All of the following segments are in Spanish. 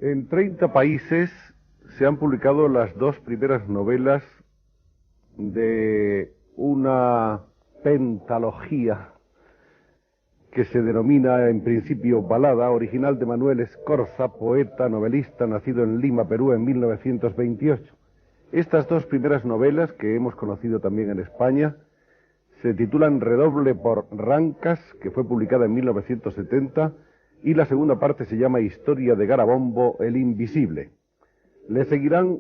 En 30 países se han publicado las dos primeras novelas de una pentalogía que se denomina en principio balada, original de Manuel Escorza, poeta, novelista, nacido en Lima, Perú, en 1928. Estas dos primeras novelas, que hemos conocido también en España, se titulan Redoble por Rancas, que fue publicada en 1970, y la segunda parte se llama Historia de Garabombo, el Invisible. Le seguirán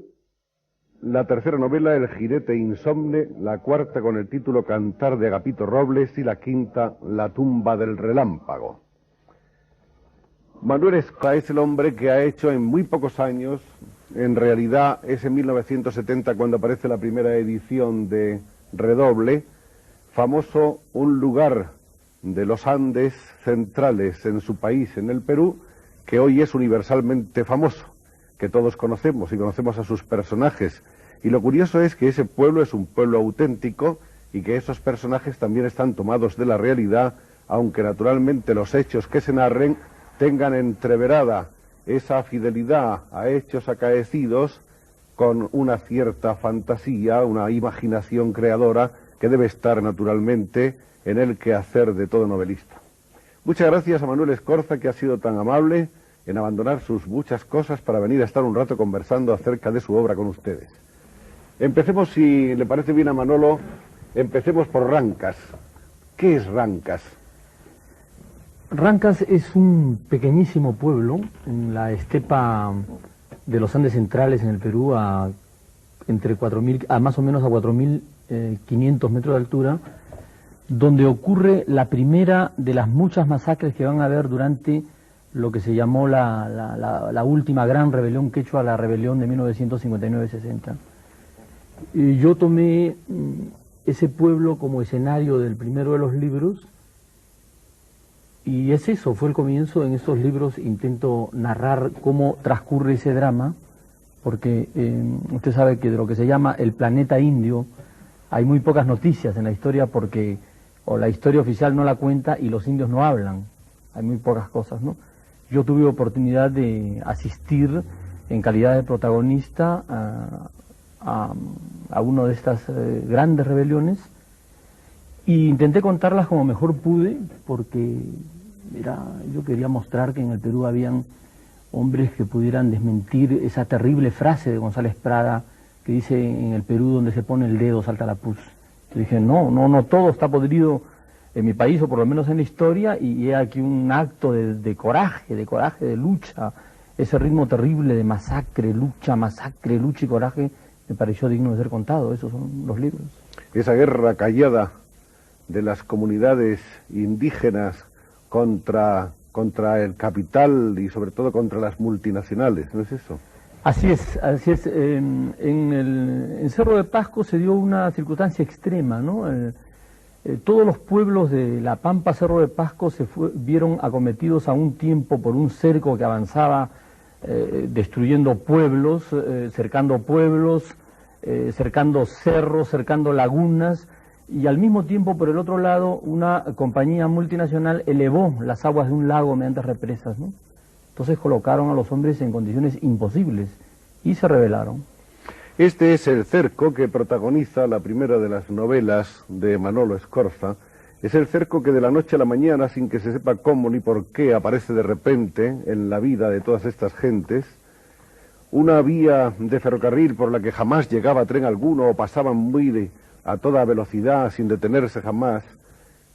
la tercera novela, El Jinete Insomne, la cuarta con el título Cantar de Agapito Robles y la quinta, La Tumba del Relámpago. Manuel Escorza es el hombre que ha hecho en muy pocos años, en realidad es en 1970 cuando aparece la primera edición de Redoble, famoso un lugar de los Andes centrales en su país, en el Perú, que hoy es universalmente famoso, que todos conocemos y conocemos a sus personajes. Y lo curioso es que ese pueblo es un pueblo auténtico y que esos personajes también están tomados de la realidad, aunque naturalmente los hechos que se narren tengan entreverada esa fidelidad a hechos acaecidos con una cierta fantasía, una imaginación creadora que debe estar naturalmente en el quehacer de todo novelista. Muchas gracias a Manuel Escorza, que ha sido tan amable en abandonar sus muchas cosas para venir a estar un rato conversando acerca de su obra con ustedes. Empecemos, si le parece bien a Manolo, empecemos por Rancas. ¿Qué es Rancas? Rancas es un pequeñísimo pueblo en la estepa de los Andes centrales en el Perú, a más o menos a 4.500 metros de altura, donde ocurre la primera de las muchas masacres que van a haber durante lo que se llamó la última gran rebelión quechua, la rebelión de 1959-60. Yo tomé ese pueblo como escenario del primero de los libros, y es eso, fue el comienzo. En estos libros intento narrar cómo transcurre ese drama, porque usted sabe que de lo que se llama el planeta indio hay muy pocas noticias en la historia, porque o la historia oficial no la cuenta y los indios no hablan, hay muy pocas cosas, ¿no? Yo tuve oportunidad de asistir en calidad de protagonista a una de estas grandes rebeliones, y intenté contarlas como mejor pude, porque yo quería mostrar que en el Perú habían hombres que pudieran desmentir esa terrible frase de González Prada que dice: en el Perú donde se pone el dedo salta la pus. Yo dije, no, todo está podrido en mi país, o por lo menos en la historia, y he aquí un acto de coraje, de lucha, ese ritmo terrible de masacre, lucha y coraje, me pareció digno de ser contado. Esos son los libros. Esa guerra callada de las comunidades indígenas contra el capital y sobre todo contra las multinacionales, ¿no es eso? Así es. En Cerro de Pasco se dio una circunstancia extrema, ¿no? Todos los pueblos de La Pampa, Cerro de Pasco, vieron acometidos a un tiempo por un cerco que avanzaba, destruyendo pueblos, cercando cerros, cercando lagunas, y al mismo tiempo, por el otro lado, una compañía multinacional elevó las aguas de un lago mediante represas, ¿no? Entonces colocaron a los hombres en condiciones imposibles y se rebelaron. Este es el cerco que protagoniza la primera de las novelas de Manolo Escorza. Es el cerco que de la noche a la mañana, sin que se sepa cómo ni por qué, aparece de repente en la vida de todas estas gentes. Una vía de ferrocarril por la que jamás llegaba tren alguno, o pasaban a toda velocidad sin detenerse jamás,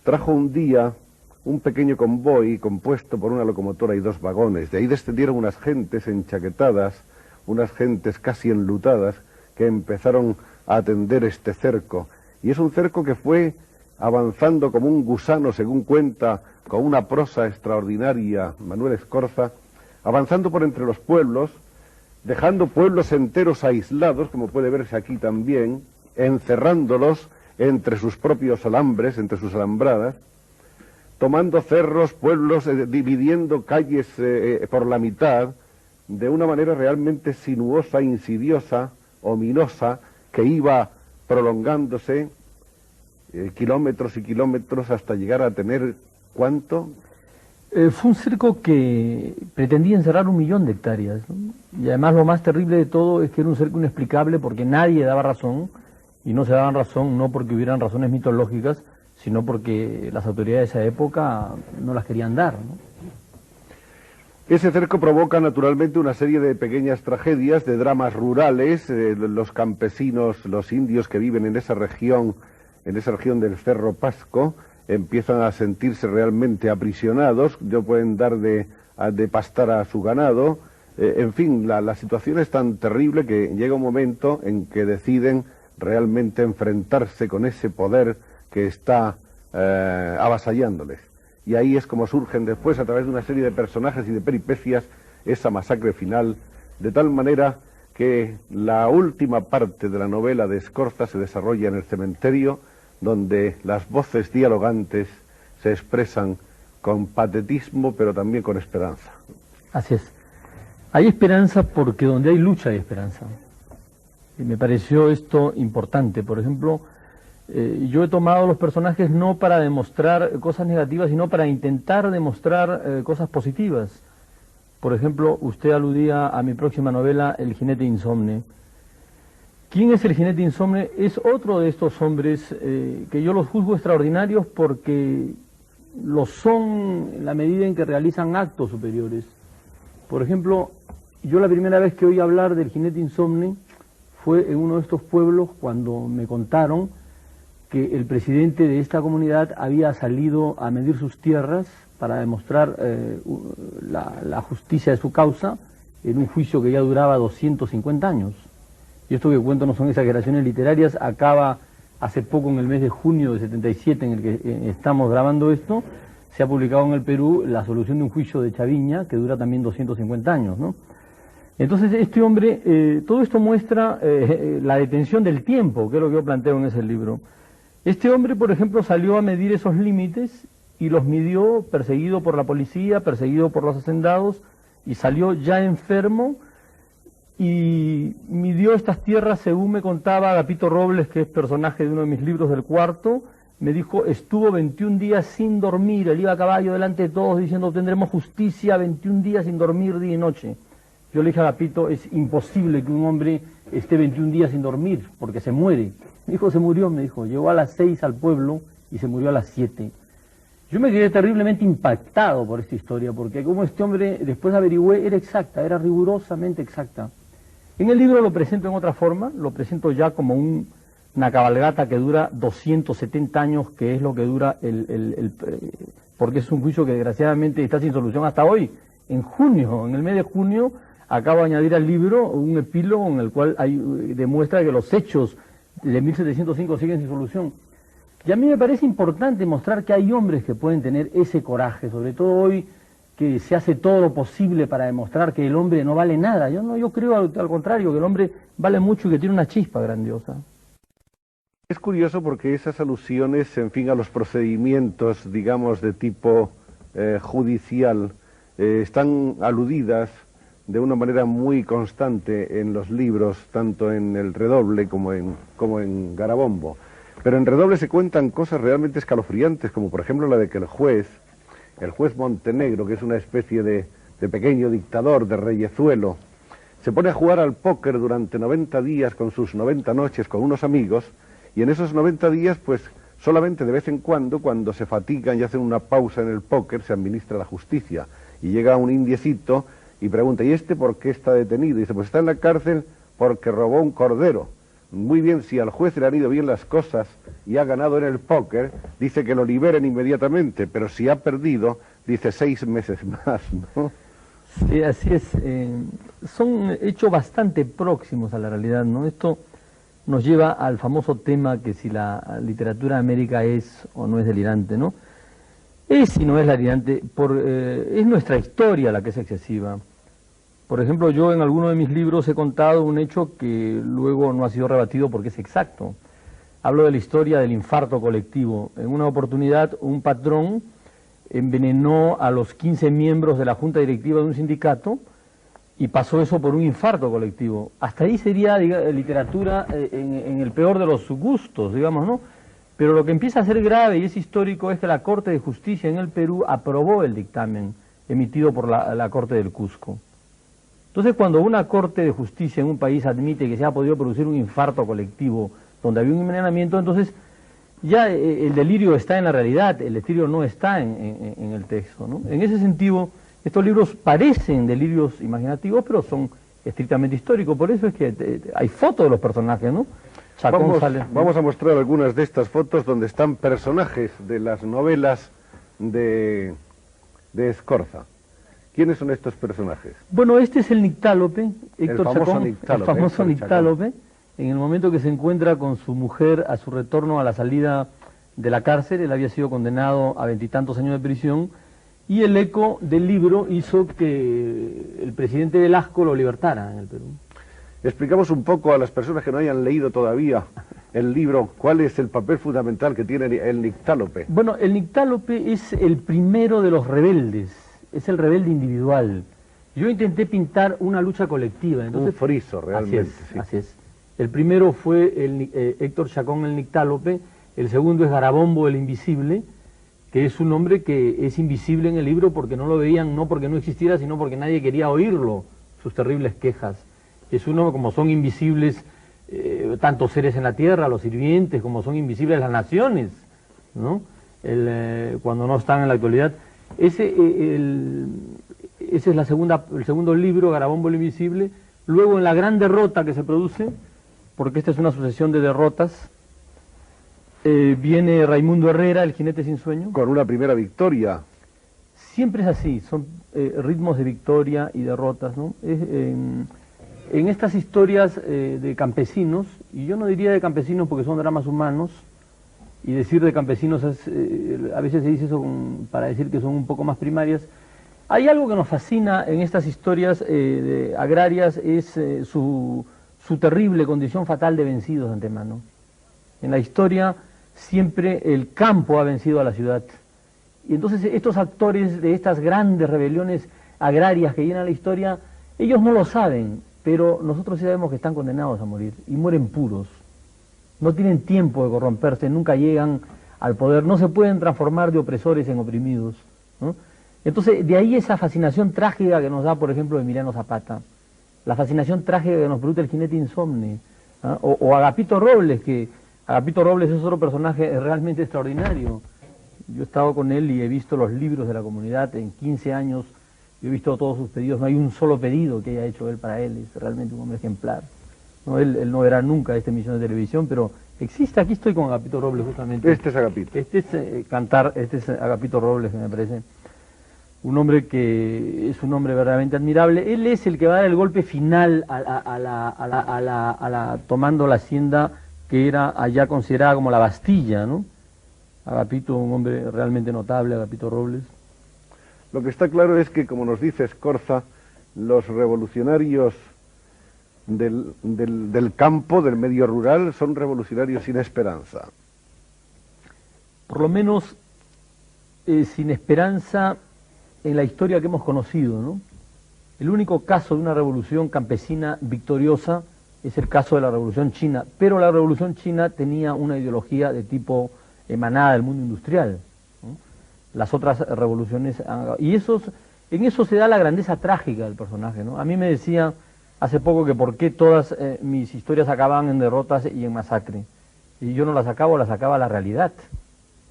trajo un día un pequeño convoy compuesto por una locomotora y dos vagones. De ahí descendieron unas gentes enchaquetadas, unas gentes casi enlutadas, que empezaron a atender este cerco. Y es un cerco que fue avanzando como un gusano, según cuenta, con una prosa extraordinaria Manuel Escorza, avanzando por entre los pueblos, dejando pueblos enteros aislados, como puede verse aquí también, encerrándolos entre sus propios alambres, entre sus alambradas, tomando cerros, pueblos, dividiendo calles por la mitad, de una manera realmente sinuosa, insidiosa, ominosa, que iba prolongándose kilómetros y kilómetros hasta llegar a tener, ¿cuánto? Fue un cerco que pretendía encerrar 1.000.000 de hectáreas, ¿no? Y además lo más terrible de todo es que era un cerco inexplicable porque nadie daba razón, y no se daban razón no porque hubieran razones mitológicas, sino porque las autoridades de esa época no las querían dar, ¿no? Ese cerco provoca naturalmente una serie de pequeñas tragedias, de dramas rurales. Los campesinos, los indios que viven en esa región del Cerro Pasco, empiezan a sentirse realmente aprisionados, no pueden dar de pastar a su ganado. En fin, la situación es tan terrible que llega un momento en que deciden realmente enfrentarse con ese poder que está avasallándoles. Y ahí es como surgen después, a través de una serie de personajes y de peripecias, esa masacre final, de tal manera que la última parte de la novela de Scorza se desarrolla en el cementerio, donde las voces dialogantes se expresan con patetismo, pero también con esperanza. Así es. Hay esperanza porque donde hay lucha hay esperanza. Y me pareció esto importante. Por ejemplo, yo he tomado los personajes no para demostrar cosas negativas, sino para intentar demostrar cosas positivas. Por ejemplo, usted aludía a mi próxima novela, El jinete insomne. ¿Quién es el jinete insomne? Es otro de estos hombres que yo los juzgo extraordinarios porque lo son en la medida en que realizan actos superiores. Por ejemplo, yo la primera vez que oí hablar del jinete insomne fue en uno de estos pueblos cuando me contaron que el presidente de esta comunidad había salido a medir sus tierras para demostrar la justicia de su causa en un juicio que ya duraba 250 años. Y esto que cuento no son exageraciones literarias, acaba hace poco, en el mes de junio de 77, en el que estamos grabando esto, se ha publicado en el Perú la solución de un juicio de Chaviña, que dura también 250 años, ¿no? Entonces este hombre, todo esto muestra la detención del tiempo, que es lo que yo planteo en ese libro. Este hombre, por ejemplo, salió a medir esos límites y los midió perseguido por la policía, perseguido por los hacendados, y salió ya enfermo y midió estas tierras, según me contaba Agapito Robles, que es personaje de uno de mis libros del cuarto. Me dijo, estuvo 21 días sin dormir, él iba a caballo delante de todos diciendo, tendremos justicia, 21 días sin dormir día y noche. Yo le dije a Agapito, es imposible que un hombre esté 21 días sin dormir, porque se muere. Mi hijo se murió, me dijo, llegó a las 6 al pueblo y se murió a las 7. Yo me quedé terriblemente impactado por esta historia, porque como este hombre, después averigüé, era exacta, era rigurosamente exacta. En el libro lo presento en otra forma, lo presento ya como una cabalgata que dura 270 años, que es lo que dura porque es un juicio que desgraciadamente está sin solución hasta hoy. En junio, en el mes de junio, acabo de añadir al libro un epílogo en el cual demuestra que los hechos de 1705 siguen sin solución. Y a mí me parece importante mostrar que hay hombres que pueden tener ese coraje, sobre todo hoy que se hace todo lo posible para demostrar que el hombre no vale nada. Yo creo al contrario, que el hombre vale mucho y que tiene una chispa grandiosa. Es curioso porque esas alusiones, en fin, a los procedimientos, digamos, de tipo judicial, están aludidas de una manera muy constante en los libros, tanto en El Redoble como en Garabombo. Pero en Redoble se cuentan cosas realmente escalofriantes, como por ejemplo la de que el juez Montenegro, que es una especie de pequeño dictador, de reyezuelo, se pone a jugar al póker durante 90 días con sus 90 noches con unos amigos, y en esos 90 días, pues, solamente de vez en cuando se fatigan y hacen una pausa en el póker, se administra la justicia. Y llega un indiecito y pregunta, ¿y este por qué está detenido? Y dice, pues está en la cárcel porque robó un cordero. Muy bien, si al juez le han ido bien las cosas y ha ganado en el póker, dice que lo liberen inmediatamente, pero si ha perdido, dice 6 meses más, ¿no? Sí, así es. Son hechos bastante próximos a la realidad, ¿no? Esto nos lleva al famoso tema que si la literatura de América es o no es delirante, ¿no? Es y no es delirante, es nuestra historia la que es excesiva. Por ejemplo, yo en alguno de mis libros he contado un hecho que luego no ha sido rebatido porque es exacto. Hablo de la historia del infarto colectivo. En una oportunidad, un patrón envenenó a los 15 miembros de la junta directiva de un sindicato y pasó eso por un infarto colectivo. Hasta ahí sería literatura en el peor de los gustos, digamos, ¿no? Pero lo que empieza a ser grave y es histórico es que la Corte de Justicia en el Perú aprobó el dictamen emitido por la Corte del Cusco. Entonces, cuando una Corte de Justicia en un país admite que se ha podido producir un infarto colectivo donde había un envenenamiento, entonces ya el delirio está en la realidad, el delirio no está en el texto, ¿no? En ese sentido, estos libros parecen delirios imaginativos, pero son estrictamente históricos. Por eso es que hay fotos de los personajes, ¿no? Vamos a mostrar algunas de estas fotos donde están personajes de las novelas de Scorza. ¿Quiénes son estos personajes? Bueno, este es el Nictálope, Héctor Chacón, Nictálope, el famoso Nictálope, en el momento que se encuentra con su mujer a su retorno a la salida de la cárcel. Él había sido condenado a 20 y tantos años de prisión, y el eco del libro hizo que el presidente Velasco lo libertara en el Perú. Explicamos un poco a las personas que no hayan leído todavía el libro, ¿cuál es el papel fundamental que tiene el Nictálope? Bueno, el Nictálope es el primero de los rebeldes, es el rebelde individual. Yo intenté pintar una lucha colectiva. Entonces, un friso, realmente. Así es. El primero fue Héctor Chacón, el Nictálope. El segundo es Garabombo, el Invisible, que es un hombre que es invisible en el libro porque no lo veían, no porque no existiera, sino porque nadie quería oírlo, sus terribles quejas. Es uno, como son invisibles tantos seres en la tierra, los sirvientes, como son invisibles las naciones, ¿no? Cuando no están en la actualidad. Ese es el segundo libro, Garabombo el Invisible. Luego, en la gran derrota que se produce, porque esta es una sucesión de derrotas, viene Raimundo Herrera, el jinete sin sueño. Con una primera victoria. Siempre es así, son ritmos de victoria y derrotas, ¿no? En estas historias de campesinos, y yo no diría de campesinos porque son dramas humanos, y decir de campesinos es, a veces se dice eso para decir que son un poco más primarias. Hay algo que nos fascina en estas historias agrarias, es su terrible condición fatal de vencidos de antemano. En la historia siempre el campo ha vencido a la ciudad. Y entonces estos actores de estas grandes rebeliones agrarias que llenan la historia, ellos no lo saben, pero nosotros sí sabemos que están condenados a morir, y mueren puros. No tienen tiempo de corromperse, nunca llegan al poder, no se pueden transformar de opresores en oprimidos, ¿no? Entonces, de ahí esa fascinación trágica que nos da, por ejemplo, Emiliano Zapata, la fascinación trágica que nos produce el jinete insomne, ¿ah? O Agapito Robles, que Agapito Robles es otro personaje realmente extraordinario. Yo he estado con él y he visto los libros de la comunidad en 15 años, yo he visto todos sus pedidos, no hay un solo pedido que haya hecho él para él, es realmente un hombre ejemplar. No, él no verá nunca esta emisión de televisión, pero existe. Aquí estoy con Agapito Robles justamente. Este es Agapito. Este es Agapito Robles, que me parece un hombre que es un hombre verdaderamente admirable. Él es el que va a dar el golpe final tomando la hacienda que era allá considerada como la Bastilla, ¿no? Agapito, un hombre realmente notable, Agapito Robles. Lo que está claro es que, como nos dice Scorza, los revolucionarios del campo, del medio rural, son revolucionarios sin esperanza. Por lo menos sin esperanza en la historia que hemos conocido, ¿no? El único caso de una revolución campesina victoriosa es el caso de la Revolución China, pero la Revolución China tenía una ideología de tipo emanada del mundo industrial, ¿no? Las otras revoluciones, y en eso se da la grandeza trágica del personaje, ¿no? A mí me decía hace poco que por qué todas mis historias acababan en derrotas y en masacre, y yo no las acabo, las acaba la realidad,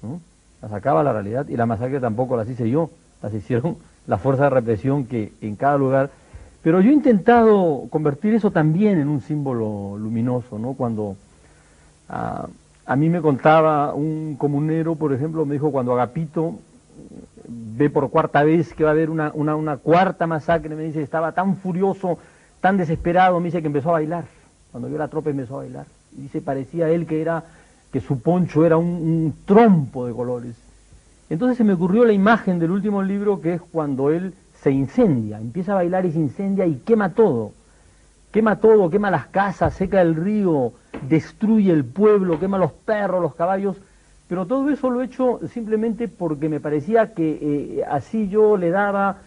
¿no? Las acaba la realidad, y la masacre tampoco las hice yo, las hicieron la fuerza de represión que en cada lugar. Pero yo he intentado convertir eso también en un símbolo luminoso, ¿no? Cuando a mí me contaba un comunero, por ejemplo, me dijo, cuando Agapito ve por cuarta vez que va a haber una cuarta masacre, me dice, estaba tan furioso, tan desesperado, me dice que empezó a bailar. Cuando vio la tropa empezó a bailar. Y dice, parecía a él que su poncho era un trompo de colores. Entonces se me ocurrió la imagen del último libro, que es cuando él se incendia, empieza a bailar y se incendia y quema todo, quema las casas, seca el río, destruye el pueblo, quema los perros, los caballos, pero todo eso lo he hecho simplemente porque me parecía que así yo le daba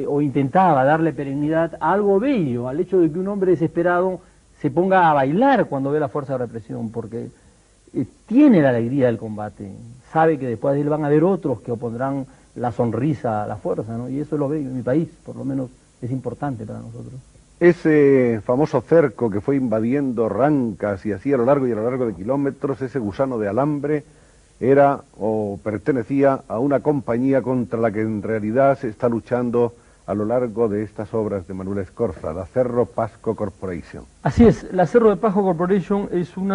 o intentaba darle perennidad a algo bello, al hecho de que un hombre desesperado se ponga a bailar cuando ve la fuerza de represión, porque tiene la alegría del combate, sabe que después de él van a haber otros que opondrán la sonrisa a la fuerza, ¿no? Y eso lo veo en mi país, por lo menos es importante para nosotros. Ese famoso cerco que fue invadiendo Rancas y así a lo largo y a lo largo de kilómetros, ese gusano de alambre, era o pertenecía a una compañía contra la que en realidad se está luchando a lo largo de estas obras de Manuel Escorza, la Cerro Pasco Corporation. Así es, la Cerro de Pasco Corporation es un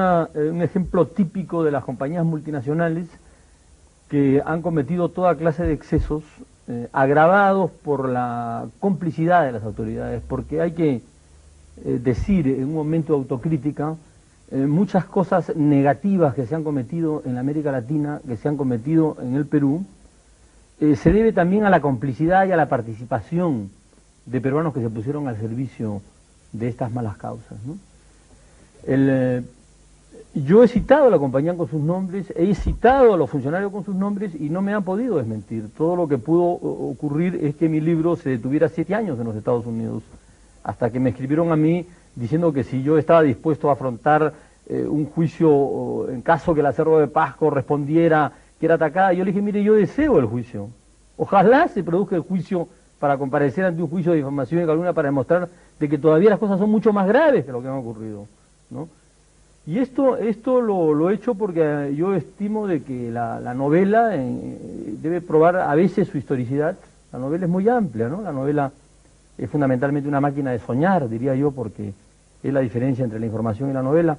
ejemplo típico de las compañías multinacionales que han cometido toda clase de excesos agravados por la complicidad de las autoridades, porque hay que decir en un momento de autocrítica muchas cosas negativas que se han cometido en la América Latina, que se han cometido en el Perú, se debe también a la complicidad y a la participación de peruanos que se pusieron al servicio de estas malas causas, ¿no? Yo he citado a la compañía con sus nombres, he citado a los funcionarios con sus nombres y no me han podido desmentir. Todo lo que pudo ocurrir es que mi libro se detuviera 7 años en los Estados Unidos, hasta que me escribieron a mí diciendo que si yo estaba dispuesto a afrontar un juicio en caso que la Cerro de Pasco respondiera que era atacada. Yo le dije, mire, yo deseo el juicio. Ojalá se produzca el juicio para comparecer ante un juicio de difamación y calumnia para demostrar de que todavía las cosas son mucho más graves que lo que han ocurrido, ¿no? Y esto lo he hecho porque yo estimo de que la novela debe probar a veces su historicidad. La novela es muy amplia, ¿no? La novela es fundamentalmente una máquina de soñar, diría yo, porque es la diferencia entre la información y la novela.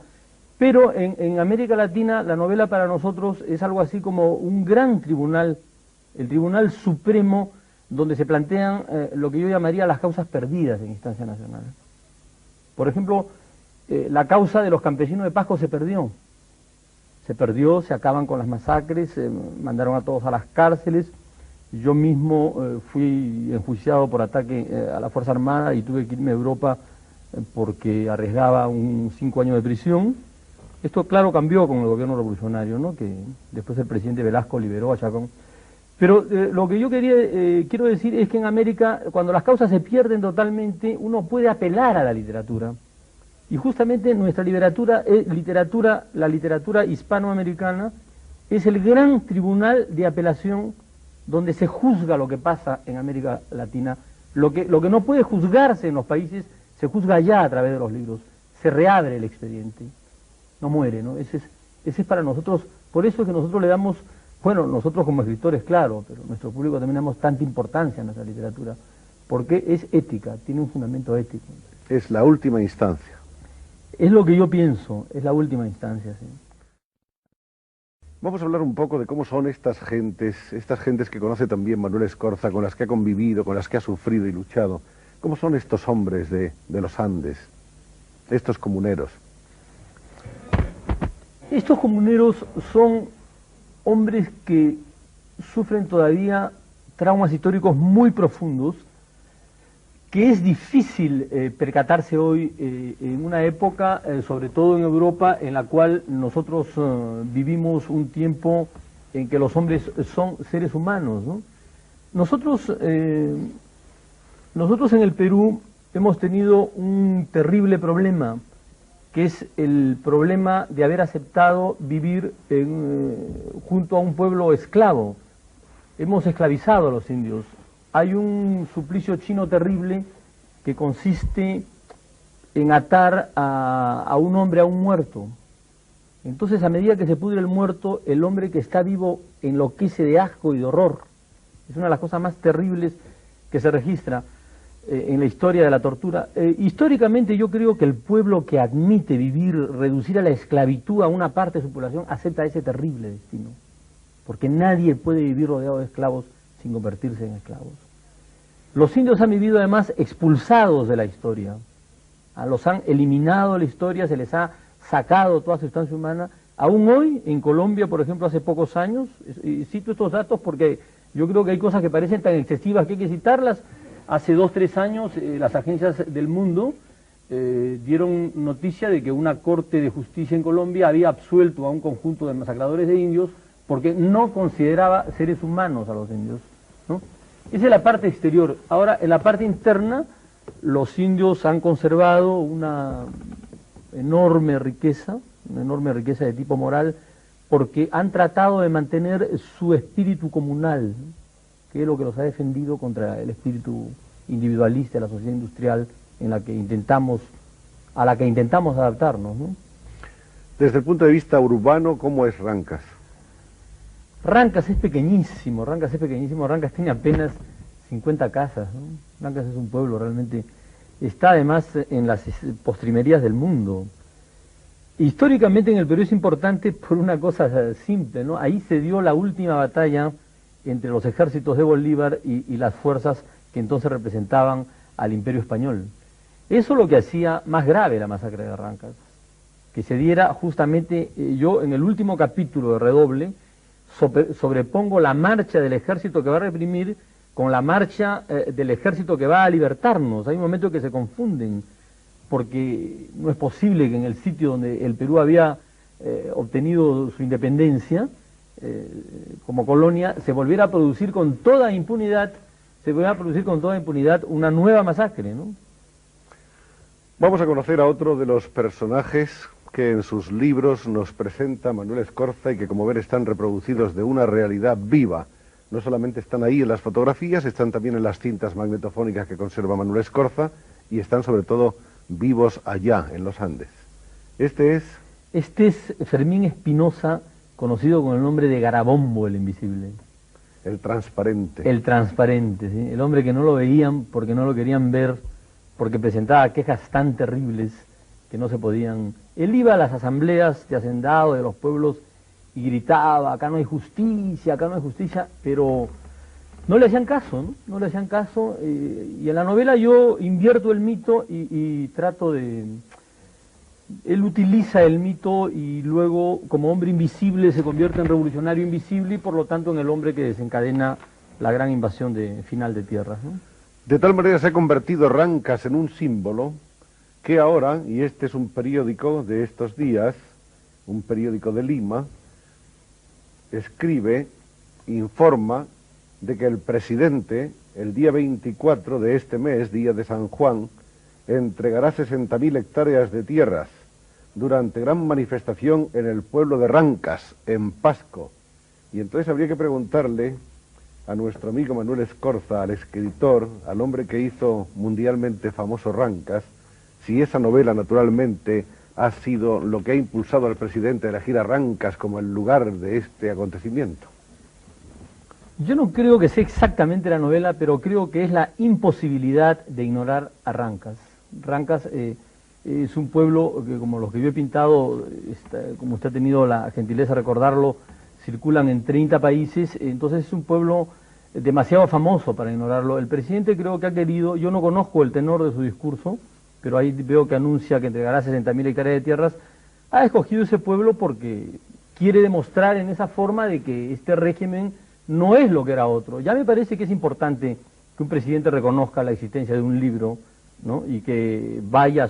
Pero en América Latina la novela para nosotros es algo así como un gran tribunal, el Tribunal Supremo, donde se plantean lo que yo llamaría las causas perdidas en instancia nacional. Por ejemplo, la causa de los campesinos de Pasco se perdió, se acaban con las masacres, mandaron a todos a las cárceles. Yo mismo fui enjuiciado por ataque a la Fuerza Armada y tuve que irme a Europa porque arriesgaba 5 años de prisión. Esto, claro, cambió con el gobierno revolucionario, ¿no? Que después el presidente Velasco liberó a Chacón. Pero lo que yo quiero decir es que en América, cuando las causas se pierden totalmente, uno puede apelar a la literatura. Y justamente nuestra la literatura hispanoamericana, es el gran tribunal de apelación donde se juzga lo que pasa en América Latina. Lo que no puede juzgarse en los países, se juzga allá a través de los libros. Se reabre el expediente. No muere, ¿no? Ese es para nosotros, por eso es que nosotros le damos, bueno, nosotros como escritores, claro, pero nuestro público también damos tanta importancia a nuestra literatura, porque es ética, tiene un fundamento ético. Es la última instancia. Es lo que yo pienso, es la última instancia, sí. Vamos a hablar un poco de cómo son estas gentes que conoce también Manuel Escorza, con las que ha convivido, con las que ha sufrido y luchado. ¿Cómo son estos hombres de los Andes, estos comuneros? Estos comuneros son hombres que sufren todavía traumas históricos muy profundos, que es difícil percatarse hoy en una época, sobre todo en Europa, en la cual nosotros vivimos un tiempo en que los hombres son seres humanos, ¿no? Nosotros en el Perú hemos tenido un terrible problema, que es el problema de haber aceptado vivir junto a un pueblo esclavo. Hemos esclavizado a los indios. Hay un suplicio chino terrible que consiste en atar a un hombre a un muerto. Entonces, a medida que se pudre el muerto, el hombre que está vivo enloquece de asco y de horror. Es una de las cosas más terribles que se registra en la historia de la tortura. Históricamente yo creo que el pueblo que admite reducir a la esclavitud a una parte de su población, acepta ese terrible destino, porque nadie puede vivir rodeado de esclavos sin convertirse en esclavos. Los indios han vivido además expulsados de la historia, los han eliminado de la historia, se les ha sacado toda sustancia humana. Aún hoy, en Colombia, por ejemplo, hace pocos años, y cito estos datos porque yo creo que hay cosas que parecen tan excesivas que hay que citarlas. Hace 2 o 3 años las agencias del mundo dieron noticia de que una corte de justicia en Colombia había absuelto a un conjunto de masacradores de indios porque no consideraba seres humanos a los indios, ¿no? Esa es la parte exterior. Ahora, en la parte interna, los indios han conservado una enorme riqueza, una enorme riqueza de tipo moral, porque han tratado de mantener su espíritu comunal, que es lo que los ha defendido contra el espíritu individualista de la sociedad industrial a la que intentamos adaptarnos, ¿no? Desde el punto de vista urbano, ¿cómo es Rancas? Rancas es pequeñísimo, Rancas tiene apenas 50 casas, ¿no? Rancas es un pueblo realmente, está además en las postrimerías del mundo. Históricamente en el Perú es importante por una cosa simple, ¿no? Ahí se dio la última batalla entre los ejércitos de Bolívar y las fuerzas que entonces representaban al Imperio Español. Eso es lo que hacía más grave la masacre de Rancas, que se diera justamente, yo en el último capítulo de Redoble sobrepongo la marcha del ejército que va a reprimir con la marcha del ejército que va a libertarnos. Hay un momento que se confunden, porque no es posible que en el sitio donde el Perú había obtenido su independencia como colonia se volviera a producir con toda impunidad, una nueva masacre, ¿no? Vamos a conocer a otro de los personajes que en sus libros nos presenta Manuel Escorza y que, como ven, están reproducidos de una realidad viva. No solamente están ahí en las fotografías, están también en las cintas magnetofónicas que conserva Manuel Escorza y están sobre todo vivos allá, en los Andes. Este es Fermín Espinosa, conocido con el nombre de Garabombo, el invisible. El transparente. El transparente, ¿sí? El hombre que no lo veían porque no lo querían ver, porque presentaba quejas tan terribles que no se podían. Él iba a las asambleas de hacendados de los pueblos y gritaba: acá no hay justicia, pero no le hacían caso, ¿no? No le hacían caso, y en la novela yo invierto el mito y trato de... Él utiliza el mito y luego, como hombre invisible, se convierte en revolucionario invisible y por lo tanto en el hombre que desencadena la gran invasión final de tierras, ¿no? De tal manera se ha convertido Rancas en un símbolo que ahora, y este es un periódico de estos días, un periódico de Lima, escribe, informa de que el presidente, el día 24 de este mes, día de San Juan, entregará 60.000 hectáreas de tierras durante gran manifestación en el pueblo de Rancas, en Pasco. Y entonces habría que preguntarle a nuestro amigo Manuel Escorza, al escritor, al hombre que hizo mundialmente famoso Rancas, si esa novela naturalmente ha sido lo que ha impulsado al presidente a elegir a Rancas como el lugar de este acontecimiento. Yo no creo que sea exactamente la novela, pero creo que es la imposibilidad de ignorar a Rancas. Rancas es un pueblo que, como los que yo he pintado, como usted ha tenido la gentileza de recordarlo, circulan en 30 países, entonces es un pueblo demasiado famoso para ignorarlo. El presidente creo que ha querido, yo no conozco el tenor de su discurso, pero ahí veo que anuncia que entregará 60.000 hectáreas de tierras, ha escogido ese pueblo porque quiere demostrar en esa forma de que este régimen no es lo que era otro. Ya me parece que es importante que un presidente reconozca la existencia de un libro, ¿no? Y que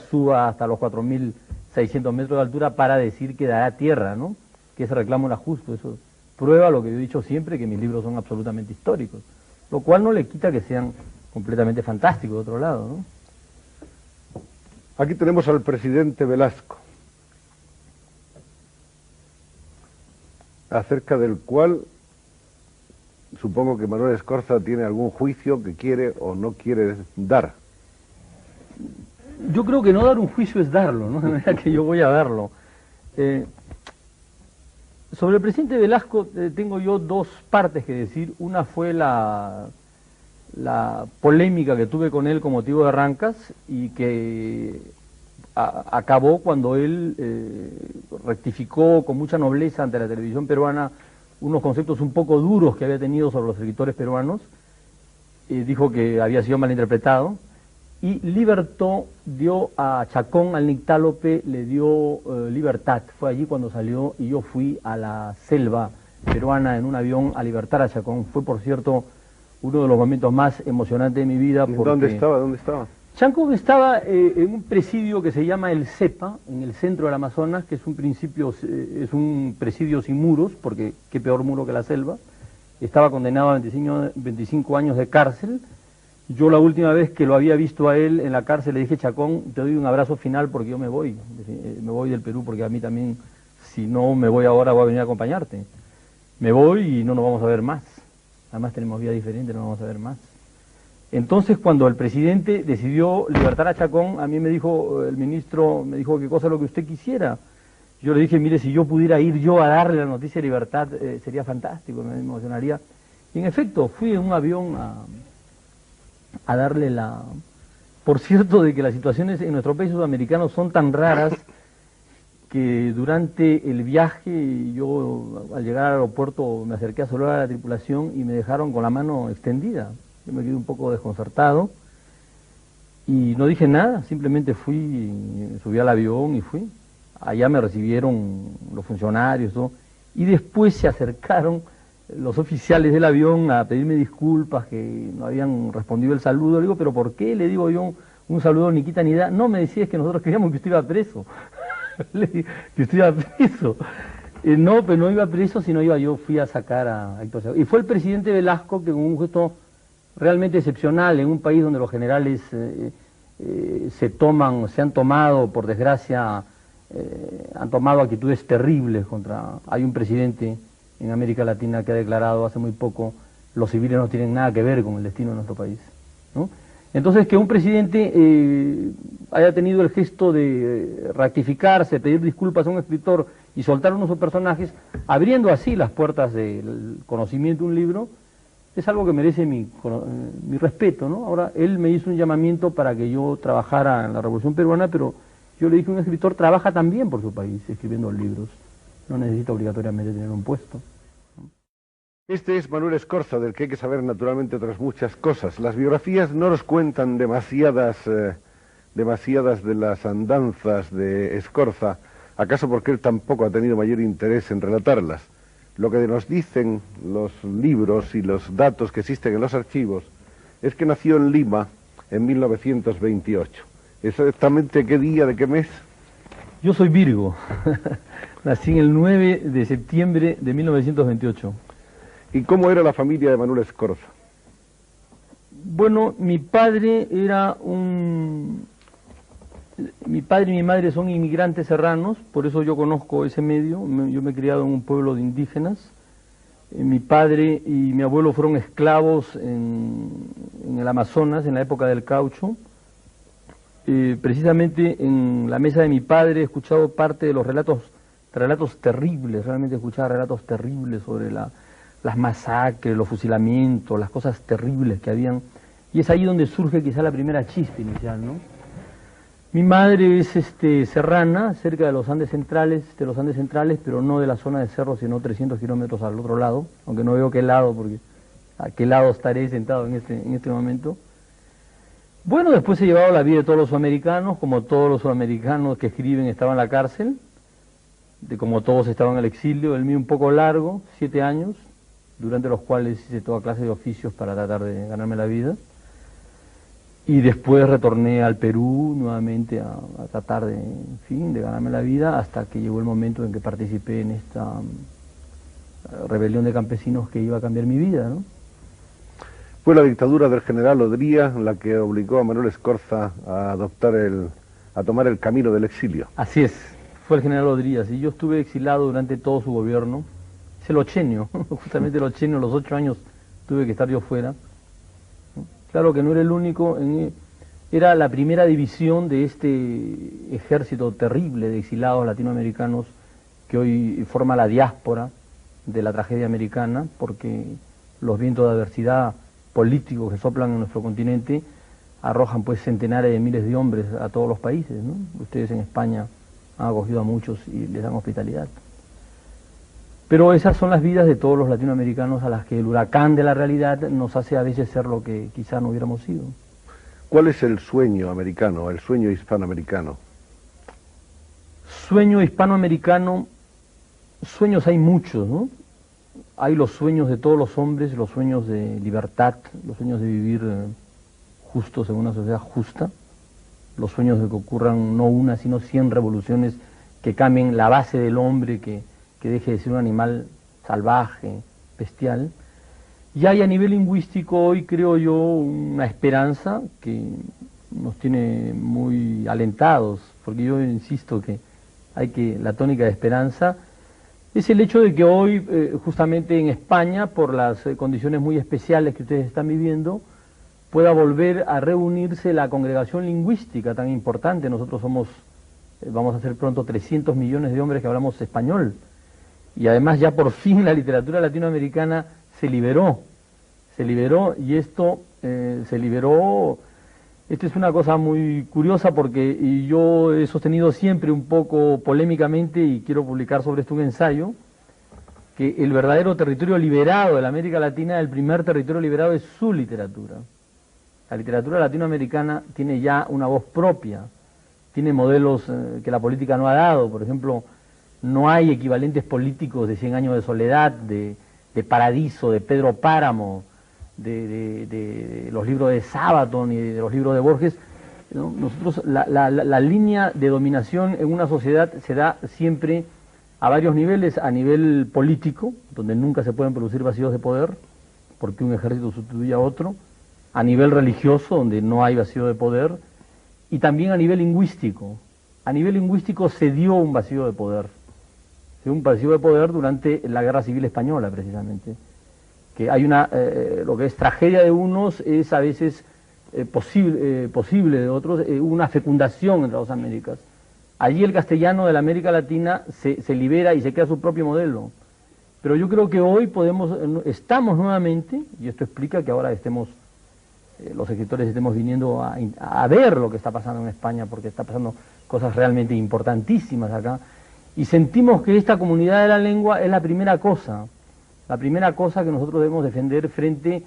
suba hasta los 4.600 metros de altura para decir que dará tierra, ¿no? Que ese reclamo era justo. Eso prueba lo que yo he dicho siempre, que mis libros son absolutamente históricos, lo cual no le quita que sean completamente fantásticos de otro lado, ¿no? Aquí tenemos al presidente Velasco, acerca del cual supongo que Manuel Escorza tiene algún juicio que quiere o no quiere dar. Yo creo que no dar un juicio es darlo, ¿no? De manera que yo voy a darlo. Sobre el presidente Velasco tengo yo dos partes que decir. Una fue la polémica que tuve con él con motivo de Rancas y que acabó cuando él rectificó con mucha nobleza ante la televisión peruana unos conceptos un poco duros que había tenido sobre los escritores peruanos. Dijo que había sido malinterpretado y libertó, dio a Chacón, al Nictálope, le dio libertad. Fue allí cuando salió y yo fui a la selva peruana en un avión a libertar a Chacón. Fue, por cierto, uno de los momentos más emocionantes de mi vida. ¿Dónde estaba? Chacón estaba en un presidio que se llama el CEPA, en el centro del Amazonas, que es un presidio sin muros, porque qué peor muro que la selva. Estaba condenado a 25 años de cárcel, Yo la última vez que lo había visto a él en la cárcel le dije: Chacón, te doy un abrazo final porque yo me voy del Perú, porque a mí también, si no me voy ahora, voy a venir a acompañarte. Me voy y no nos vamos a ver más. Además tenemos vida diferente, no nos vamos a ver más. Entonces, cuando el presidente decidió libertar a Chacón, a mí me dijo, el ministro me dijo: qué cosa es lo que usted quisiera. Yo le dije: mire, si yo pudiera ir yo a darle la noticia de libertad, sería fantástico, me emocionaría. Y en efecto, fui en un avión a darle la... Por cierto, de que las situaciones en nuestro país sudamericano son tan raras que durante el viaje yo, al llegar al aeropuerto, me acerqué a saludar a la tripulación y me dejaron con la mano extendida. Yo me quedé un poco desconcertado y no dije nada, simplemente fui, subí al avión y fui. Allá me recibieron los funcionarios, ¿no? Y después se acercaron los oficiales del avión a pedirme disculpas, que no habían respondido el saludo. Le digo: ¿pero por qué? Le digo yo, un saludo ni quita ni da. No, me decía: es que nosotros queríamos que usted iba preso. Le dije que usted iba preso. No, pero no iba preso, sino yo fui a sacar a Héctor Chacón. Y fue el presidente Velasco que, con un gesto realmente excepcional en un país donde los generales se han tomado, por desgracia, han tomado actitudes terribles contra... Hay un presidente en América Latina que ha declarado hace muy poco: los civiles no tienen nada que ver con el destino de nuestro país, ¿no? Entonces, que un presidente haya tenido el gesto de rectificarse, pedir disculpas a un escritor y soltar uno de sus personajes, abriendo así las puertas del conocimiento de un libro, es algo que merece mi respeto, ¿no? Ahora, él me hizo un llamamiento para que yo trabajara en la Revolución Peruana, pero yo le dije: un escritor trabaja también por su país, escribiendo libros. No necesita obligatoriamente tener un puesto. Este es Manuel Escorza, del que hay que saber naturalmente otras muchas cosas. Las biografías no nos cuentan demasiadas de las andanzas de Escorza, acaso porque él tampoco ha tenido mayor interés en relatarlas. Lo que nos dicen los libros y los datos que existen en los archivos es que nació en Lima en 1928. ¿Exactamente qué día, de qué mes? Yo soy Virgo. Nací en el 9 de septiembre de 1928. ¿Y cómo era la familia de Manuel Escorza? Bueno, mi padre y mi madre son inmigrantes serranos, por eso yo conozco ese medio. Yo me he criado en un pueblo de indígenas. Mi padre y mi abuelo fueron esclavos en el Amazonas, en la época del caucho. Precisamente en la mesa de mi padre he escuchado parte de los relatos terribles, realmente he escuchado relatos terribles sobre las masacres, los fusilamientos, las cosas terribles que habían, y es ahí donde surge quizá la primera chispa inicial, ¿no? Mi madre es serrana, cerca de los Andes centrales, pero no de la zona de Cerro, sino 300 kilómetros al otro lado, aunque no veo qué lado, porque a qué lado estaré sentado en este momento. Bueno, después he llevado la vida de todos los sudamericanos, como todos los sudamericanos que escriben estaban en la cárcel, como todos estaban en el exilio, el mío un poco largo, 7 años, durante los cuales hice toda clase de oficios para tratar de ganarme la vida. Y después retorné al Perú nuevamente a tratar de ganarme la vida, hasta que llegó el momento en que participé en esta rebelión de campesinos que iba a cambiar mi vida, ¿no? Fue la dictadura del general Odría la que obligó a Manuel Escorza a tomar el camino del exilio. Así es, fue el general Odría, y yo estuve exilado durante todo su gobierno. Es el ochenio, justamente el ochenio, los 8 años tuve que estar yo fuera. Claro que no era el único, era la primera división de este ejército terrible de exilados latinoamericanos que hoy forma la diáspora de la tragedia americana, porque los vientos de adversidad políticos que soplan en nuestro continente arrojan pues centenares de miles de hombres a todos los países, ¿no? Ustedes en España han acogido a muchos y les dan hospitalidad. Pero esas son las vidas de todos los latinoamericanos a las que el huracán de la realidad nos hace a veces ser lo que quizá no hubiéramos sido. ¿Cuál es el sueño americano, el sueño hispanoamericano? Sueño hispanoamericano, sueños hay muchos, ¿no? Hay los sueños de todos los hombres, los sueños de libertad, los sueños de vivir justos en una sociedad justa, los sueños de que ocurran no una, sino 100 revoluciones que cambien la base del hombre, que deje de ser un animal salvaje, bestial. Y hay a nivel lingüístico hoy, creo yo, una esperanza que nos tiene muy alentados, porque yo insisto que la tónica de esperanza es el hecho de que hoy, justamente en España, por las condiciones muy especiales que ustedes están viviendo, pueda volver a reunirse la congregación lingüística tan importante. Nosotros somos, vamos a ser pronto 300 millones de hombres que hablamos español, y además ya por fin la literatura latinoamericana se liberó y esto se liberó. Esta es una cosa muy curiosa porque yo he sostenido siempre un poco polémicamente, y quiero publicar sobre esto un ensayo, que el verdadero territorio liberado de la América Latina, el primer territorio liberado, es su literatura. La literatura latinoamericana tiene ya una voz propia, tiene modelos que la política no ha dado. Por ejemplo, no hay equivalentes políticos de 100 años de soledad, de Paradiso, de Pedro Páramo, de los libros de Sabaton y de los libros de Borges, ¿no? Nosotros, la línea de dominación en una sociedad se da siempre a varios niveles: a nivel político, donde nunca se pueden producir vacíos de poder, porque un ejército sustituye a otro; a nivel religioso, donde no hay vacío de poder; y también a nivel lingüístico. A nivel lingüístico se dio un vacío de poder. Se dio un vacío de poder durante la Guerra Civil Española, precisamente. Que hay lo que es tragedia de unos es a veces posible de otros, una fecundación entre las dos Américas. Allí el castellano de la América Latina se libera y se crea su propio modelo. Pero yo creo que hoy estamos nuevamente, y esto explica que ahora los escritores estemos viniendo a ver lo que está pasando en España, porque está pasando cosas realmente importantísimas acá, y sentimos que esta comunidad de la lengua es la primera cosa que nosotros debemos defender frente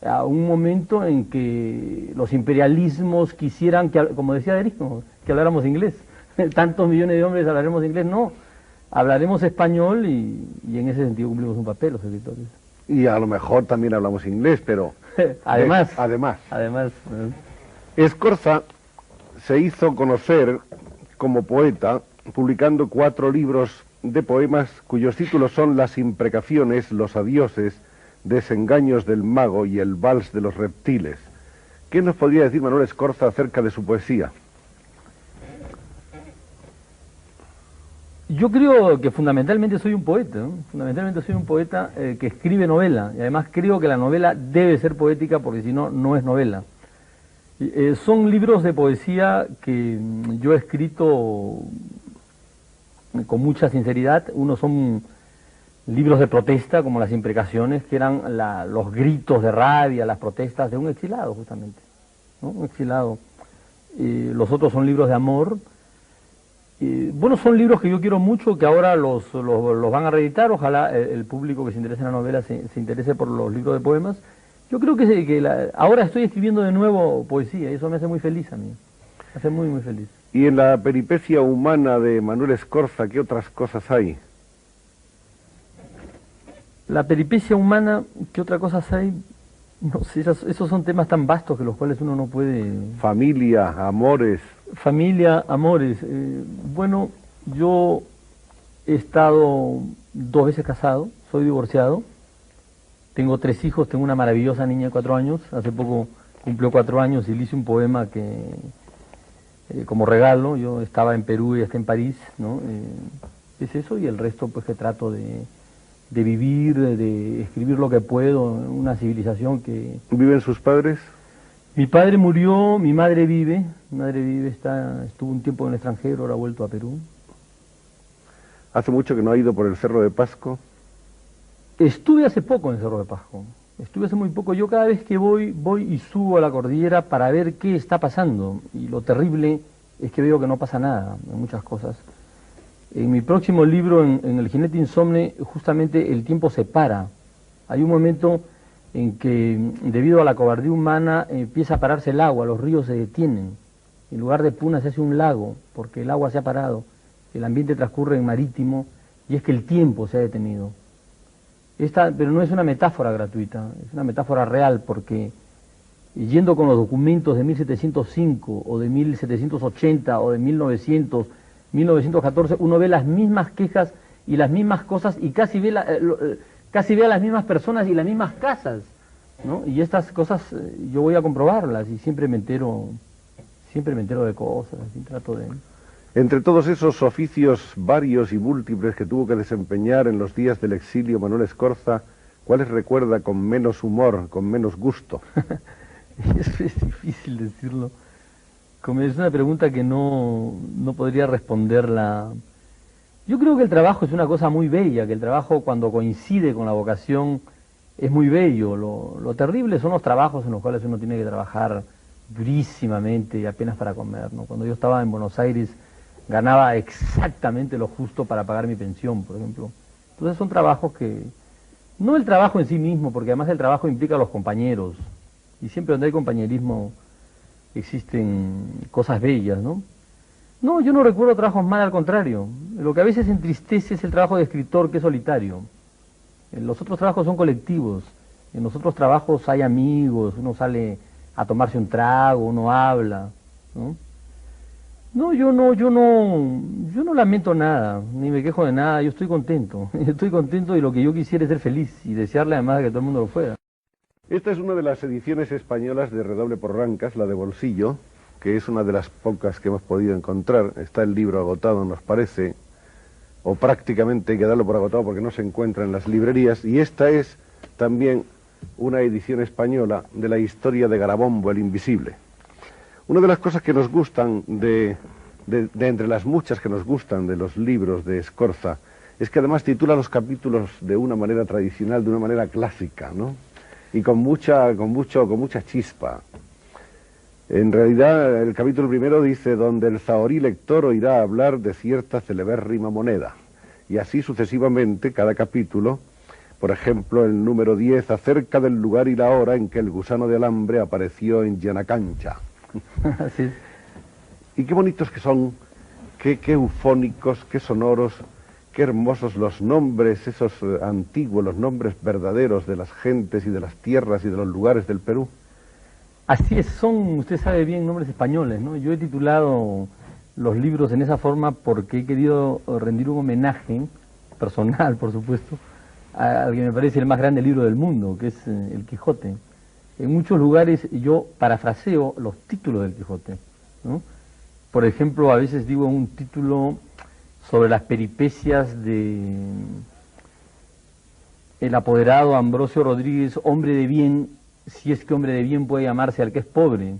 a un momento en que los imperialismos quisieran, como decía Derrida, que habláramos inglés. Tantos millones de hombres hablaremos inglés. No, hablaremos español, y en ese sentido cumplimos un papel los escritores. Y a lo mejor también hablamos inglés, pero... Además. Scorza se hizo conocer como poeta publicando 4 libros de poemas cuyos títulos son Las imprecaciones, Los adioses, Desengaños del mago y El vals de los reptiles. ¿Qué nos podría decir Manuel Scorza acerca de su poesía? Yo creo que fundamentalmente soy un poeta, ¿no? Fundamentalmente soy un poeta que escribe novela, y además creo que la novela debe ser poética, porque si no, no es novela. Son libros de poesía que yo he escrito con mucha sinceridad. Unos son libros de protesta, como Las imprecaciones, que eran los gritos de rabia, las protestas de un exilado, justamente, ¿no? Un exilado. Los otros son libros de amor. Bueno, son libros que yo quiero mucho, que ahora los van a reeditar. Ojalá el público que se interese en la novela se interese por los libros de poemas. Yo creo que ahora estoy escribiendo de nuevo poesía, y eso me hace muy feliz a mí. Me hace muy, muy feliz. Y en la peripecia humana de Manuel Scorza, ¿qué otras cosas hay? La peripecia humana, ¿qué otras cosas hay? No sé, esos son temas tan vastos que los cuales uno no puede... Familia, amores... Familia, amores. Bueno, yo he estado 2 veces casado, soy divorciado, tengo 3 hijos, tengo una maravillosa niña de 4 años, hace poco cumplió 4 años y le hice un poema como regalo. Yo estaba en Perú y está en París, ¿no? Es eso, y el resto pues que trato de vivir, de escribir lo que puedo, una civilización que... ¿Viven sus padres? Mi padre murió, mi madre vive, estuvo un tiempo en el extranjero, ahora ha vuelto a Perú. ¿Hace mucho que no ha ido por el Cerro de Pasco? Estuve hace poco en el Cerro de Pasco, estuve hace muy poco. Yo cada vez que voy y subo a la cordillera para ver qué está pasando, y lo terrible es que veo que no pasa nada en muchas cosas. En mi próximo libro, en El jinete insomne, justamente el tiempo se para. Hay un momento en que, debido a la cobardía humana, empieza a pararse el agua, los ríos se detienen. En lugar de Puna se hace un lago, porque el agua se ha parado, el ambiente transcurre en marítimo, y es que el tiempo se ha detenido. Pero no es una metáfora gratuita, es una metáfora real, porque yendo con los documentos de 1705, o de 1780, o de 1900, 1914, uno ve las mismas quejas y las mismas cosas, y casi ve a las mismas personas y las mismas casas. ¿no? Y estas cosas yo voy a comprobarlas y siempre me entero de cosas, y trato de... Entre todos esos oficios varios y múltiples que tuvo que desempeñar en los días del exilio Manuel Escorza, ¿cuáles recuerda con menos humor, con menos gusto? Eso es difícil decirlo. Es una pregunta que no podría responderla. Yo creo que el trabajo es una cosa muy bella, que el trabajo cuando coincide con la vocación es muy bello. Lo terrible son los trabajos en los cuales uno tiene que trabajar durísimamente y apenas para comer, ¿no? Cuando yo estaba en Buenos Aires ganaba exactamente lo justo para pagar mi pensión, por ejemplo. Entonces son trabajos que... No el trabajo en sí mismo, porque además el trabajo implica a los compañeros. Y siempre donde hay compañerismo existen cosas bellas, ¿no? No, yo no recuerdo trabajos mal, al contrario. Lo que a veces entristece es el trabajo de escritor, que es solitario. Los otros trabajos son colectivos. En los otros trabajos hay amigos, uno sale a tomarse un trago, uno habla, ¿no? No, yo no lamento nada, ni me quejo de nada, yo estoy contento. Estoy contento y lo que yo quisiera es ser feliz y desearle además que todo el mundo lo fuera. Esta es una de las ediciones españolas de Redoble por Rancas, la de bolsillo, que es una de las pocas que hemos podido encontrar. Está el libro agotado, nos parece, o prácticamente hay que darlo por agotado porque no se encuentra en las librerías, y esta es también una edición española de la historia de Garabombo el Invisible. Una de las cosas que nos gustan, de entre las muchas que nos gustan de los libros de Escorza, es que además titula los capítulos de una manera tradicional, de una manera clásica, ¿no? Y con mucha chispa. En realidad, el capítulo primero dice, donde el zahorí lector oirá hablar de cierta celebérrima moneda. Y así sucesivamente, cada capítulo. Por ejemplo, el número 10, acerca del lugar y la hora en que el gusano de alambre apareció en Yanacancha. Así es. Y qué bonitos que son, qué eufónicos, qué sonoros, qué hermosos los nombres, esos antiguos, los nombres verdaderos de las gentes y de las tierras y de los lugares del Perú. Así es, son, usted sabe bien, nombres españoles, ¿no? Yo he titulado los libros en esa forma porque he querido rendir un homenaje personal, por supuesto, al que me parece el más grande libro del mundo, que es El Quijote. En muchos lugares yo parafraseo los títulos del Quijote, ¿no? Por ejemplo, a veces digo un título sobre las peripecias de el apoderado Ambrosio Rodríguez, hombre de bien, si es que hombre de bien puede llamarse al que es pobre.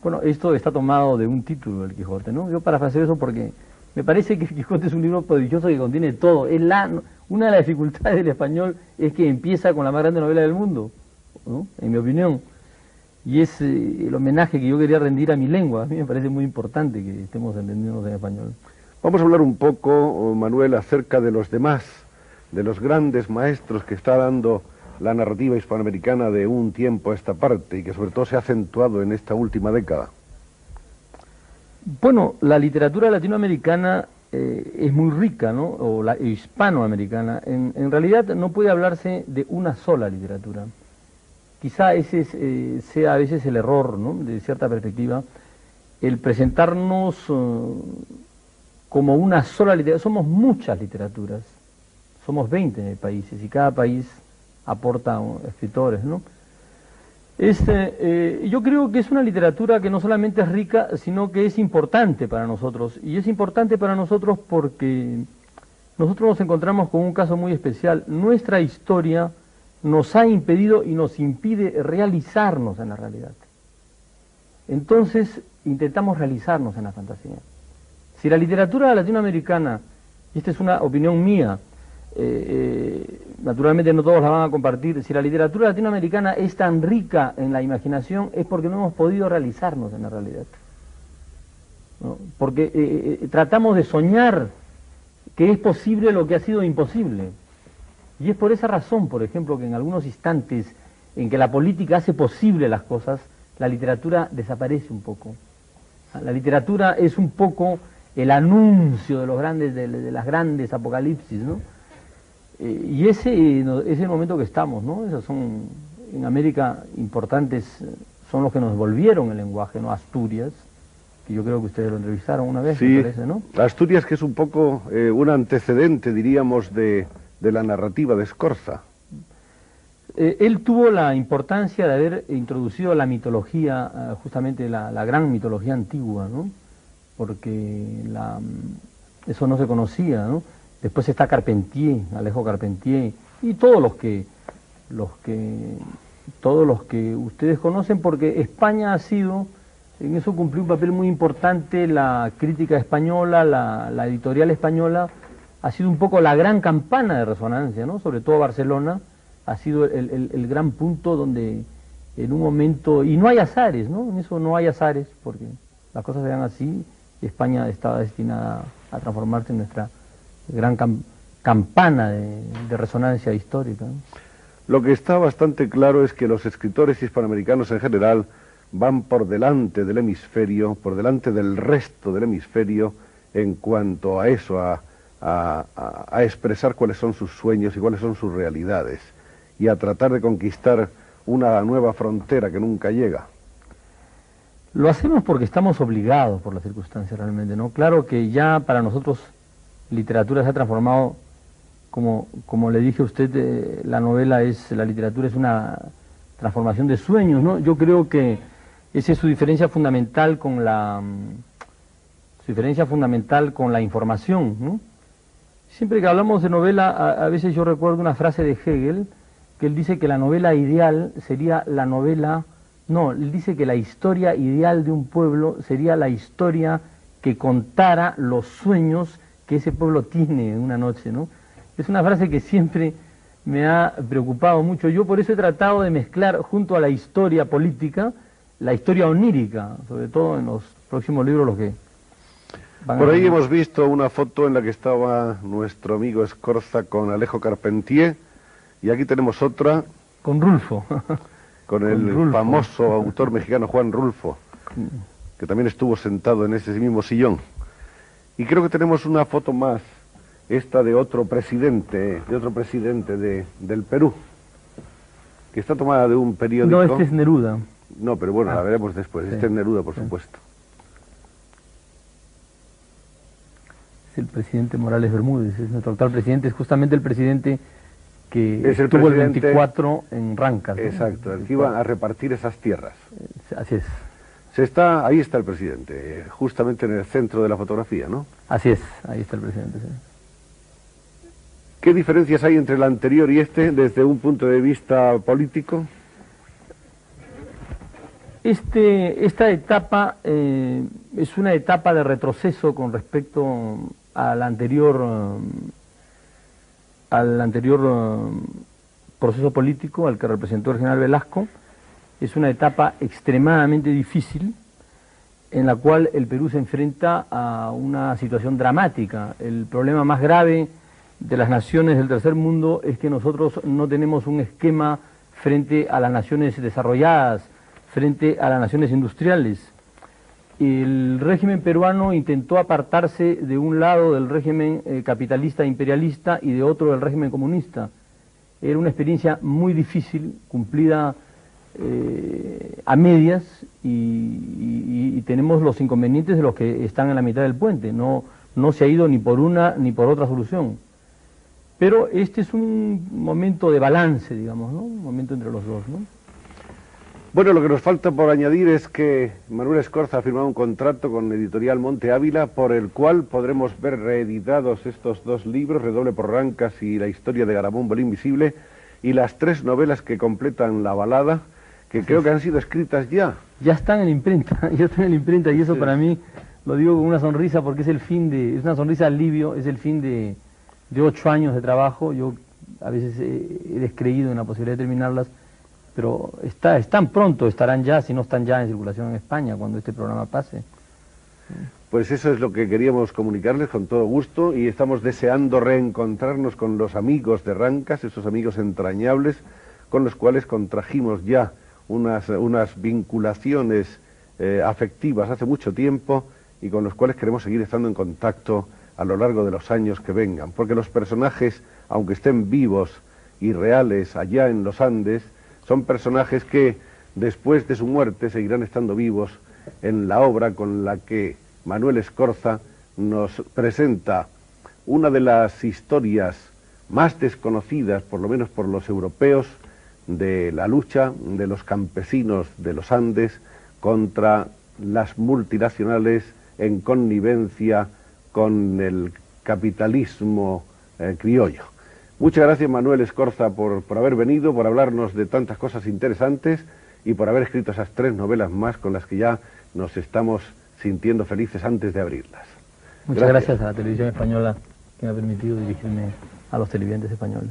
Bueno, esto está tomado de un título del Quijote, ¿no? Yo parafraseo eso porque me parece que el Quijote es un libro prodigioso que contiene todo. Una de las dificultades del español es que empieza con la más grande novela del mundo, ¿no? En mi opinión. Y es el homenaje que yo quería rendir a mi lengua. A mí me parece muy importante que estemos entendiéndonos en español. Vamos a hablar un poco, Manuel, acerca de los demás, de los grandes maestros que está dando la narrativa hispanoamericana de un tiempo a esta parte y que sobre todo se ha acentuado en esta última década. Bueno, la literatura latinoamericana es muy rica, ¿no? O la hispanoamericana. En realidad no puede hablarse de una sola literatura. Quizá ese sea a veces el error, ¿no? De cierta perspectiva, el presentarnos como una sola literatura. Somos muchas literaturas, somos 20 países y cada país aporta escritores, ¿no? Yo creo que es una literatura que no solamente es rica, sino que es importante para nosotros. Y es importante para nosotros porque nosotros nos encontramos con un caso muy especial. Nuestra historia nos ha impedido y nos impide realizarnos en la realidad. Entonces intentamos realizarnos en la fantasía. Si la literatura latinoamericana, y esta es una opinión mía, naturalmente no todos la van a compartir, si la literatura latinoamericana es tan rica en la imaginación es porque no hemos podido realizarnos en la realidad, ¿no? Porque tratamos de soñar que es posible lo que ha sido imposible. Y es por esa razón, por ejemplo, que en algunos instantes en que la política hace posible las cosas, la literatura desaparece un poco. La literatura es un poco el anuncio de las grandes apocalipsis, ¿no? Y ese es el momento que estamos, ¿no? Esos son, en América, importantes, son los que nos volvieron el lenguaje, ¿no? Asturias, que yo creo que ustedes lo entrevistaron una vez, sí, me parece, ¿no? Asturias, que es un poco un antecedente, diríamos, de la narrativa de Escorza. Él tuvo la importancia de haber introducido la mitología, justamente la gran mitología antigua, ¿no? Porque eso no se conocía, ¿no? Después está Carpentier, Alejo Carpentier, y todos los que ustedes conocen, porque España ha sido, en eso cumplió un papel muy importante la crítica española, la editorial española, ha sido un poco la gran campana de resonancia, ¿no? Sobre todo Barcelona ha sido el gran punto donde en un momento, y no hay azares, ¿no? En eso no hay azares, porque las cosas se dan así, y España estaba destinada a transformarse en nuestra gran campana de resonancia histórica, ¿no? Lo que está bastante claro es que los escritores hispanoamericanos en general van por delante del hemisferio, por delante del resto del hemisferio, en cuanto a eso, a expresar cuáles son sus sueños y cuáles son sus realidades, y a tratar de conquistar una nueva frontera que nunca llega. Lo hacemos porque estamos obligados por las circunstancias realmente, ¿no? Claro que ya para nosotros literatura se ha transformado, como le dije a usted, la literatura es una transformación de sueños, ¿no? Yo creo que esa es su diferencia fundamental con la información, ¿no? Siempre que hablamos de novela, a veces yo recuerdo una frase de Hegel, que él dice que la novela ideal sería la novela, no, él dice que la historia ideal de un pueblo sería la historia que contara los sueños que ese pueblo tiene en una noche, ¿no? Es una frase que siempre me ha preocupado mucho. Yo por eso he tratado de mezclar junto a la historia política, la historia onírica, sobre todo en los próximos libros los que van Por a... ahí hemos visto una foto en la que estaba nuestro amigo Escorza con Alejo Carpentier, y aquí tenemos otra con Rulfo. con el Rulfo. famoso autor mexicano Juan Rulfo, que también estuvo sentado en ese mismo sillón. Y creo que tenemos una foto más, esta de otro presidente del Perú, que está tomada de un periódico. No, este es Neruda. No, pero bueno, la veremos después. Sí, Este es Neruda, por sí. supuesto. Es el presidente Morales Bermúdez, es nuestro actual presidente, es justamente el presidente que Es el estuvo el presidente, 24 en Rancas, ¿no? Exacto, el que iba a repartir esas tierras. Así es. Ahí está el presidente, justamente en el centro de la fotografía, ¿no? Así es, ahí está el presidente, sí. ¿Qué diferencias hay entre el anterior y este desde un punto de vista político? Esta etapa es una etapa de retroceso con respecto al anterior proceso político al que representó el general Velasco. Es una etapa extremadamente difícil en la cual el Perú se enfrenta a una situación dramática. El problema más grave de las naciones del tercer mundo es que nosotros no tenemos un esquema frente a las naciones desarrolladas, frente a las naciones industriales. El régimen peruano intentó apartarse de un lado del régimen capitalista imperialista y de otro del régimen comunista. Era una experiencia muy difícil, cumplida a medias, y tenemos los inconvenientes de los que están en la mitad del puente. No se ha ido ni por una ni por otra solución. Pero este es un momento de balance, digamos, ¿no? Un momento entre los dos, ¿no? Bueno, lo que nos falta por añadir es que Manuel Escorza ha firmado un contrato con Editorial Monte Ávila por el cual podremos ver reeditados estos dos libros, Redoble por Rancas y La historia de Garamón Invisible, y las 3 novelas que completan la balada, que creo que han sido escritas ya. Ya están en la imprenta, y eso para mí lo digo con una sonrisa porque es una sonrisa de alivio, es el fin de 8 años de trabajo. Yo a veces he descreído en la posibilidad de terminarlas, pero están pronto, estarán ya, si no están ya en circulación en España cuando este programa pase. Pues eso es lo que queríamos comunicarles con todo gusto, y estamos deseando reencontrarnos con los amigos de Rancas, esos amigos entrañables con los cuales contrajimos ya unas vinculaciones afectivas hace mucho tiempo, y con los cuales queremos seguir estando en contacto a lo largo de los años que vengan, porque los personajes, aunque estén vivos y reales allá en los Andes, son personajes que después de su muerte seguirán estando vivos en la obra con la que Manuel Escorza nos presenta una de las historias más desconocidas, por lo menos por los europeos, de la lucha de los campesinos de los Andes contra las multinacionales en connivencia con el capitalismo criollo. Muchas gracias, Manuel Escorza, por haber venido, por hablarnos de tantas cosas interesantes y por haber escrito esas 3 novelas más con las que ya nos estamos sintiendo felices antes de abrirlas. Muchas gracias a la televisión española que me ha permitido dirigirme a los televidentes españoles.